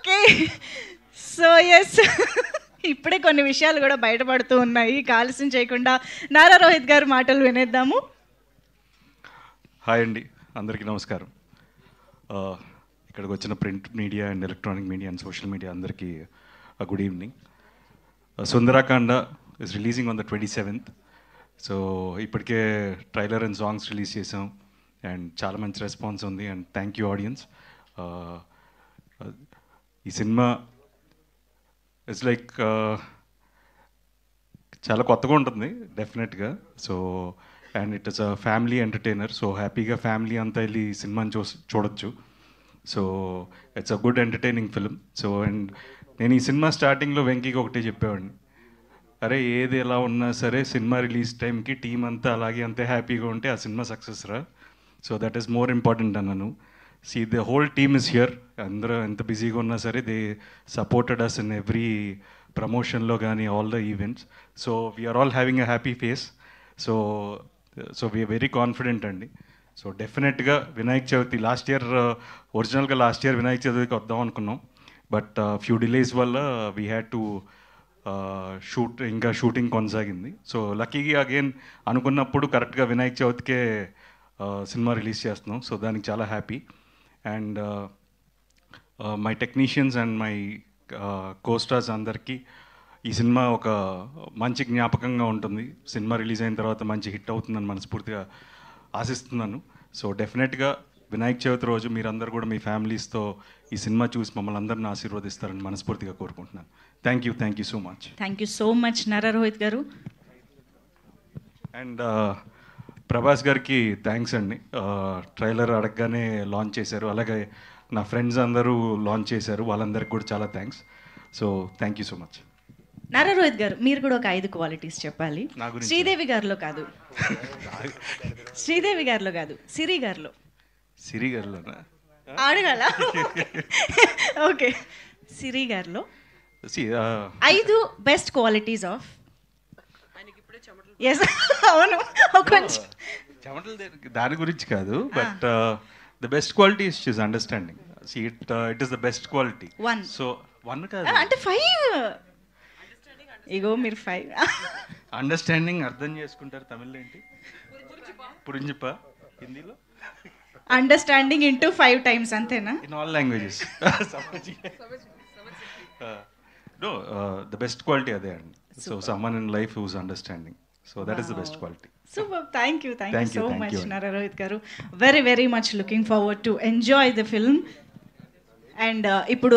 Okay, so yes, ఇప్పుడే కొన్ని విషయాలు కూడా బయటపడుతూ ఉన్నాయి. ఆలస్యం చేయకుండా నారా రోహిత్ గారి మాటలు వినేద్దాము. హాయ్ అండి, అందరికీ నమస్కారం. ఇక్కడికి వచ్చిన print media and electronic media and social media అందరికీ good evening. Sundarakanda is releasing on the 27th. So ఇప్పటికే ట్రైలర్ అండ్ సాంగ్స్ రిలీజ్ చేసాం అండ్ చాలా మంచి రెస్పాన్స్ ఉంది అండ్ థ్యాంక్ యూ ఆడియన్స్. ఈ సినిమా ఇట్స్ లైక్ చాలా కొత్తగా ఉంటుంది డెఫినెట్గా. So and it is a family entertainer. So హ్యాపీగా ఫ్యామిలీ అంతా వెళ్ళి ఈ సినిమాని చూడొచ్చు. So it's a good entertaining film. So and నేను ఈ సినిమా స్టార్టింగ్లో వెంకీకి ఒకటే చెప్పేవాడిని, అరే ఏది ఎలా ఉన్నా సరే సినిమా రిలీజ్ టైంకి టీం అంతా అలాగే అంతే హ్యాపీగా ఉంటే ఆ సినిమా సక్సెస్ రా. So that is more important అన్నాను. See the whole team is here. అందరూ ఎంత బిజీగా ఉన్నా సరే they supported us in every ప్రమోషన్లో కానీ all the events. So we are all having a happy face. So we are very confident అండి. సో డెఫినెట్గా వినాయక చవితి లాస్ట్ ఇయర్ వినాయక చవితికి వద్దాం అనుకున్నాం. బట్ ఫ్యూ డిలేస్ వల్ల వీ హ్యాడ్ టు షూటింగ్ కొనసాగింది. సో లక్కీగా అగైన్ అనుకున్నప్పుడు కరెక్ట్గా వినాయక చవితికే సినిమా రిలీజ్ చేస్తున్నాం. సో దానికి చాలా happy. And my technicians and my co-stars అందరికీ ఈ సినిమా ఒక మంచి జ్ఞాపకంగా ఉంటుంది. సినిమా రిలీజ్ అయిన తర్వాత మంచి హిట్ అవుతుందని మనస్ఫూర్తిగా ఆశిస్తున్నాను. సో డెఫినెట్గా వినాయక చవితి రోజు మీరందరూ కూడా మీ ఫ్యామిలీస్తో ఈ సినిమా చూసి మమ్మల్ని అందరిని ఆశీర్వదిస్తారని మనస్ఫూర్తిగా కోరుకుంటున్నాను. Thank you so much. Thank you so much Nara Rohit గారు. అండ్ ప్రభాస్ గారికి థ్యాంక్స్ అండి. ట్రైలర్ అడగగానే లాంచ్ చేశారు. అలాగే నా ఫ్రెండ్స్ అందరూ లాంచ్ చేశారు, వాళ్ళందరికీ కూడా చాలా thanks. So thank you so much. Nara Rohit గారు, మీరు కూడా ఒక 5 క్వాలిటీస్ చెప్పాలి. శ్రీదేవి గారిలో కాదు, సిరి గారిలో. సిరి గారిలోనా అడగాల? ఓకే, సిరి గారిలో 5 బెస్ట్ క్వాలిటీస్ ఆఫ్. ఎస్, అవును, కొంచెం చెమటలు దాని గురించి కాదు, but the best quality is she's understanding. It is the best quality. So 1 కాదు అంటే 5. ఇగో మీరు 5. అండర్స్టాండింగ్ అర్థం చేసుకుంటారు. తమిళ్లో ఏంటి? పురింజిపా, హిందీలో అండర్స్టాండింగ్ ఇంటూ 5 times, అంతేనా? In all languages. No, the best quality అదే అండి. So summon in life whose understanding. So that is the best quality. Super, thank you so much Nara Rohit garu. Very much looking forward to enjoy the film. And ఇప్పుడు